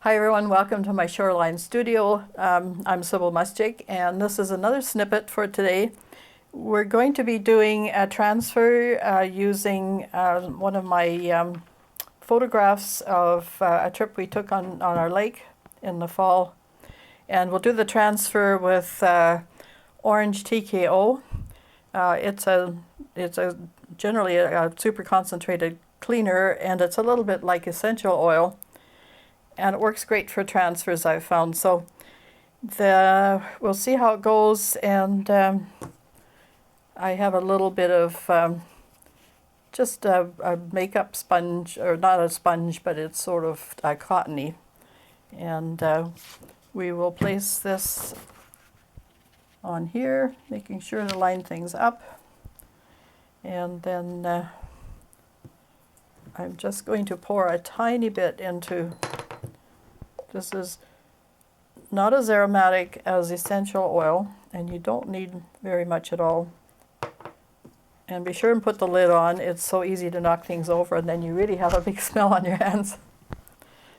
Hi everyone, welcome to my Shoreline Studio. I'm Sybille Muschik, and this is another snippet for today. We're going to be doing a transfer using one of my photographs of a trip we took on our lake in the fall. And we'll do the transfer with orange TKO. It's a generally a super concentrated cleaner, and it's a little bit like essential oil. And it works great for transfers, I've found. So we'll see how it goes, and I have a little bit of just a makeup sponge, or not a sponge, but it's sort of cottony. And we will place this on here, making sure to line things up. And then I'm just going to pour a tiny bit into. This is not as aromatic as essential oil, and you don't need very much at all. And be sure and put the lid on. It's so easy to knock things over, and then you really have a big smell on your hands.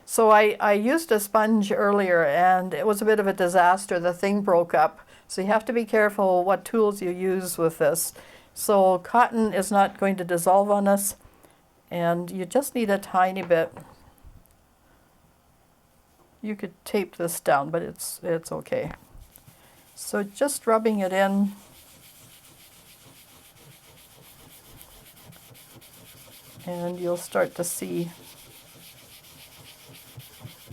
So I used a sponge earlier, and it was a bit of a disaster. The thing broke up. So you have to be careful what tools you use with this. So cotton is not going to dissolve on us, and you just need a tiny bit. You could tape this down, but it's okay. So just rubbing it in. And you'll start to see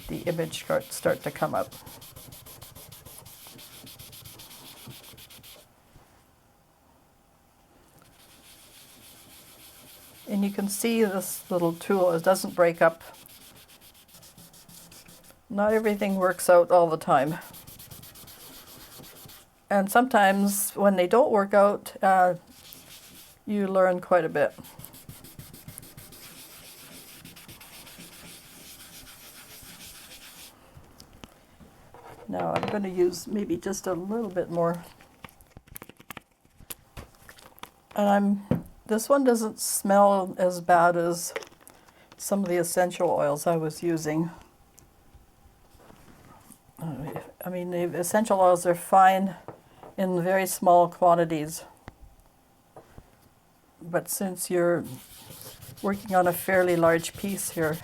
the image start to come up. And you can see this little tool, it doesn't break up. Not everything works out all the time. And sometimes when they don't work out, you learn quite a bit. Now I'm going to use maybe just a little bit more. And this one doesn't smell as bad as some of the essential oils I was using. I mean, the essential oils are fine in very small quantities. But since you're working on a fairly large piece here,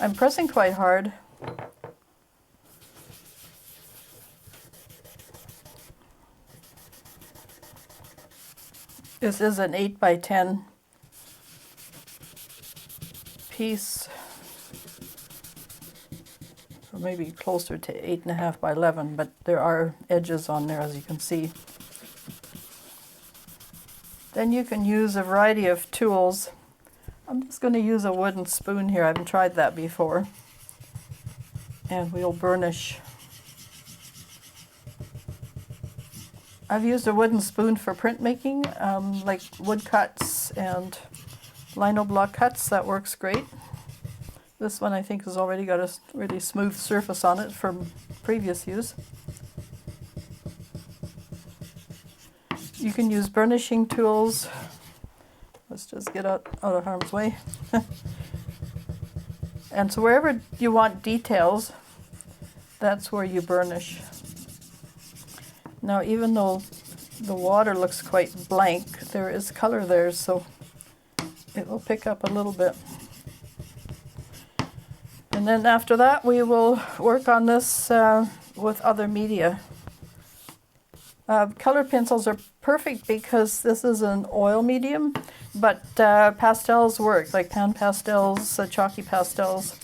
I'm pressing quite hard. This is an 8 by 10 piece, or maybe closer to 8.5 by 11, but there are edges on there, as you can see. Then you can use a variety of tools. I'm just going to use a wooden spoon here. I haven't tried that before. And we'll burnish. I've used a wooden spoon for printmaking, like wood cuts and lino block cuts. That works great. This one I think has already got a really smooth surface on it from previous use. You can use burnishing tools. Let's just get out of harm's way. And so wherever you want details, that's where you burnish. Now, even though the water looks quite blank, there is color there, so it will pick up a little bit. And then after that, we will work on this with other media. Color pencils are perfect because this is an oil medium, but pastels work, like pan pastels, chalky pastels.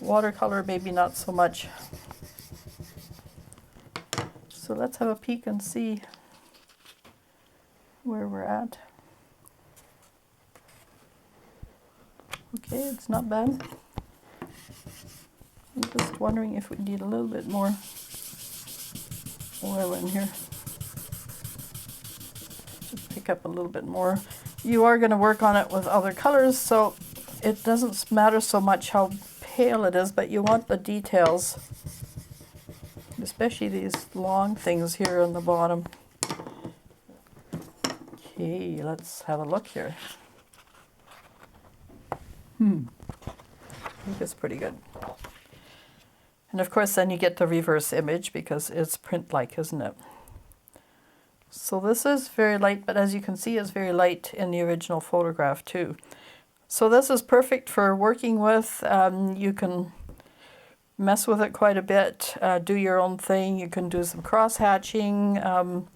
Watercolor, maybe not so much. So let's have a peek and see where we're at. Okay, it's not bad. I'm just wondering if we need a little bit more oil in here. Just pick up a little bit more. You are going to work on it with other colors, so it doesn't matter so much how pale it is, but you want the details, especially these long things here on the bottom. Okay, let's have a look here. I think it's pretty good. And of course then you get the reverse image because it's print-like, isn't it? So this is very light, but as you can see it's very light in the original photograph too. So this is perfect for working with. You can mess with it quite a bit, do your own thing. You can do some cross-hatching.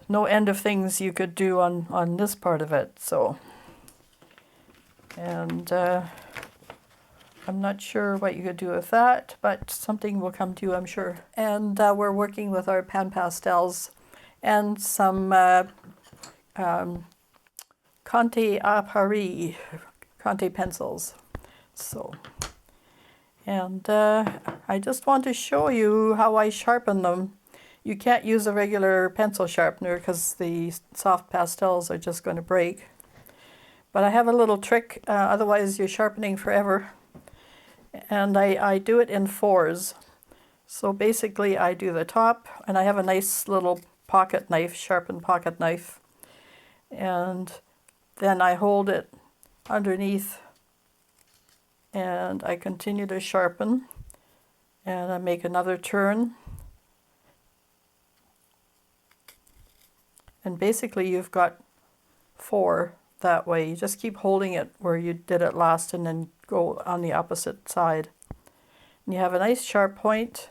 No end of things you could do on this part of it. So, and I'm not sure what you could do with that, but something will come to you, I'm sure. And we're working with our pan pastels and some Conte à Paris, Conte pencils. So, and I just want to show you how I sharpen them. You can't use a regular pencil sharpener because the soft pastels are just going to break. But I have a little trick, otherwise you're sharpening forever. And I do it in fours. So basically I do the top, and I have a nice little pocket knife, sharpened pocket knife. And then I hold it underneath and I continue to sharpen. And I make another turn. And basically you've got four that way. You just keep holding it where you did it last and then go on the opposite side. And you have a nice sharp point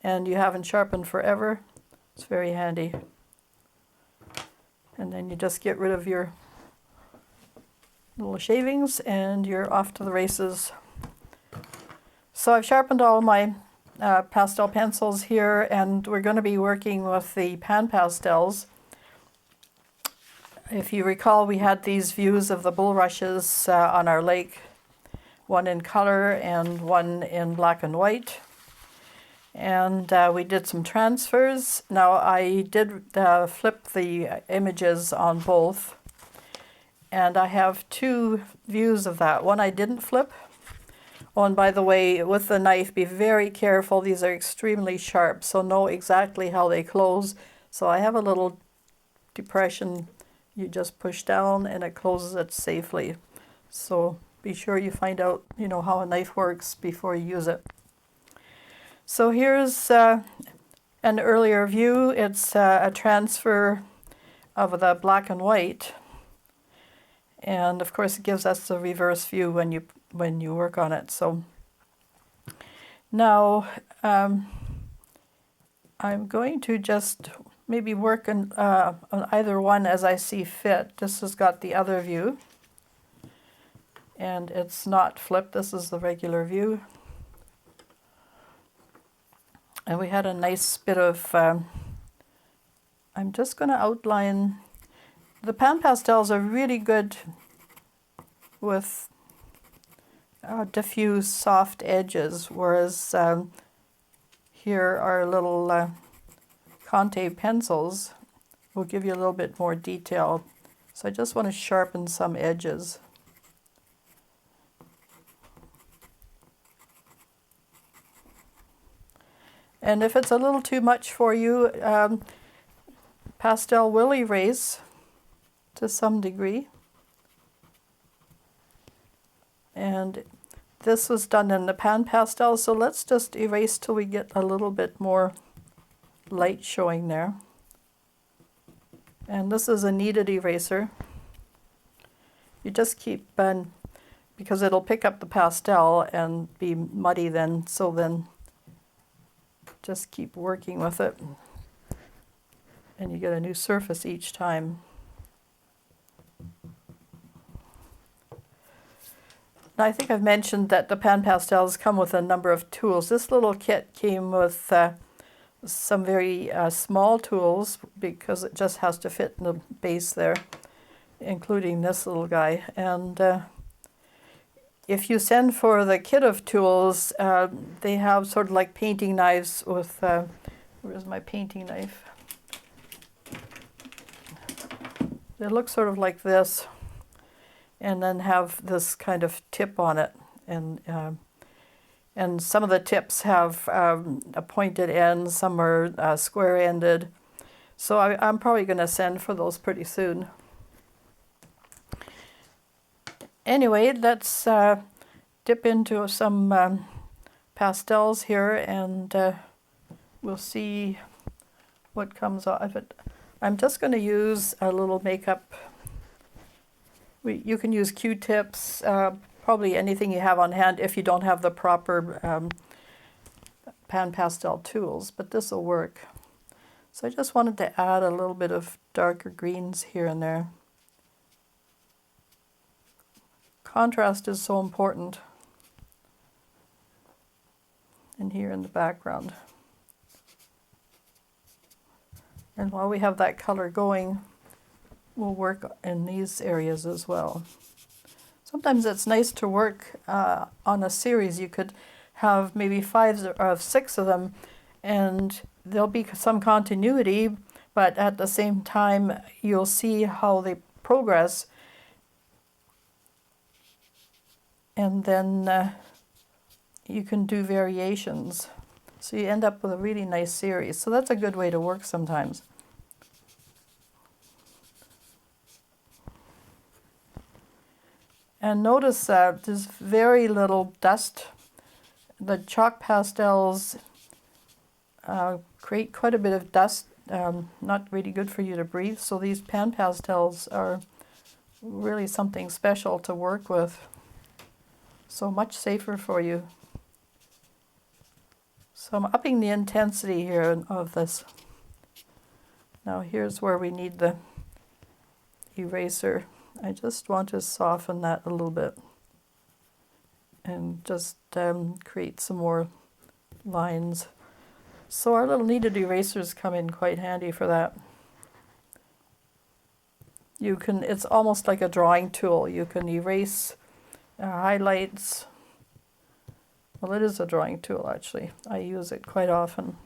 and you haven't sharpened forever. It's very handy. And then you just get rid of your little shavings and you're off to the races. So I've sharpened all my pastel pencils here, and we're going to be working with the pan pastels. If you recall, we had these views of the bulrushes on our lake, one in color and one in black and white. And we did some transfers. Now I did flip the images on both. And I have two views of that. One I didn't flip. Oh, and by the way, with the knife, be very careful. These are extremely sharp, so know exactly how they close. So I have a little depression. You just push down and it closes it safely. So be sure you find out, how a knife works before you use it. So here's an earlier view. It's a transfer of the black and white. And of course it gives us the reverse view when you work on it. So now I'm going to just maybe work on either one as I see fit. This has got the other view and it's not flipped. This is the regular view. And we had a nice bit of, I'm just going to outline. The pan pastels are really good with diffuse soft edges, whereas here our little Conte pencils will give you a little bit more detail. So I just want to sharpen some edges. And if it's a little too much for you, pastel will erase to some degree. And this was done in the pan pastel, so let's just erase till we get a little bit more light showing there. And this is a kneaded eraser. You just keep, because it'll pick up the pastel and be muddy then, so then just keep working with it. And you get a new surface each time. Now, I think I've mentioned that the pan pastels come with a number of tools. This little kit came with some very small tools because it just has to fit in the base there, including this little guy. And if you send for the kit of tools, they have sort of like painting knives with, where's my painting knife? They look sort of like this, and then have this kind of tip on it. And some of the tips have a pointed end, some are square-ended. So I'm probably going to send for those pretty soon. Anyway, let's dip into some pastels here, and we'll see what comes out of it. I'm just going to use a little makeup. You can use Q-tips, probably anything you have on hand if you don't have the proper pan pastel tools, but this will work. So I just wanted to add a little bit of darker greens here and there. Contrast is so important. And here in the background. And while we have that color going, we'll work in these areas as well. Sometimes it's nice to work on a series. You could have maybe 5 or 6 of them, and there'll be some continuity, but at the same time you'll see how they progress, and then you can do variations. So you end up with a really nice series. So that's a good way to work sometimes. And notice that there's very little dust. The chalk pastels create quite a bit of dust, not really good for you to breathe. So these pan pastels are really something special to work with. So much safer for you. So I'm upping the intensity here of this. Now here's where we need the eraser. I just want to soften that a little bit and just create some more lines. So our little kneaded erasers come in quite handy for that. You can, it's almost like a drawing tool. You can erase highlights. Well, it is a drawing tool actually. I use it quite often.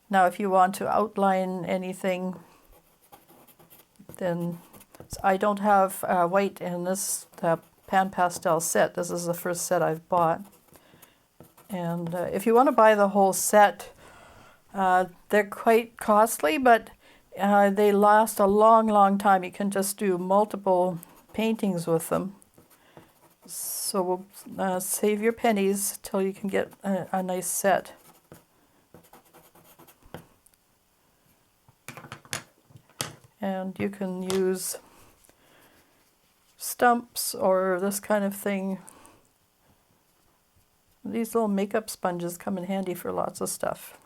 Now if you want to outline anything, then I don't have white in this pan pastel set. This is the first set I've bought. And if you want to buy the whole set, they're quite costly, but they last a long, long time. You can just do multiple paintings with them. So save your pennies till you can get a nice set. And you can use stumps or this kind of thing. These little makeup sponges come in handy for lots of stuff.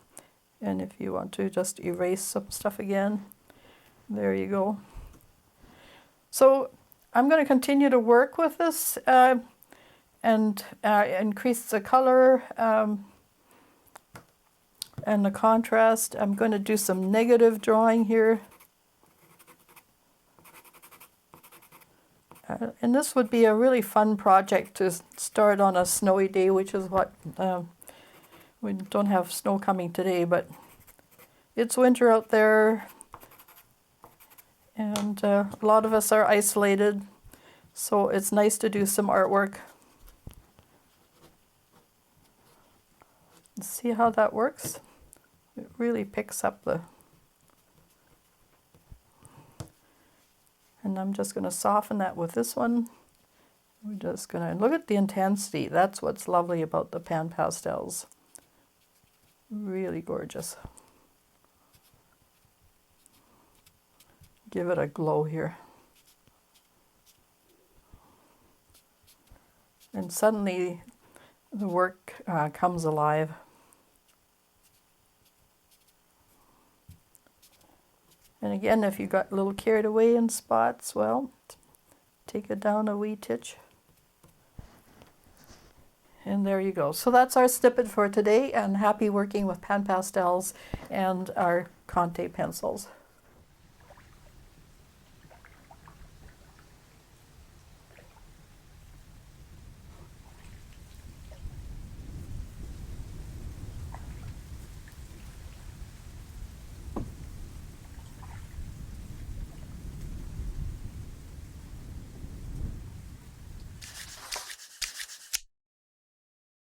And if you want to just erase some stuff again, there you go. So I'm going to continue to work with this and increase the color and the contrast. I'm going to do some negative drawing here. And this would be a really fun project to start on a snowy day, which is what, we don't have snow coming today, but it's winter out there, and a lot of us are isolated, so it's nice to do some artwork. See how that works? It really picks up the... And I'm just going to soften that with this one. We're just going to look at the intensity. That's what's lovely about the pan pastels. Really gorgeous. Give it a glow here. And suddenly the work comes alive. And again, if you got a little carried away in spots, well, take it down a wee titch. And there you go. So that's our snippet for today, and happy working with pan pastels and our Conte pencils.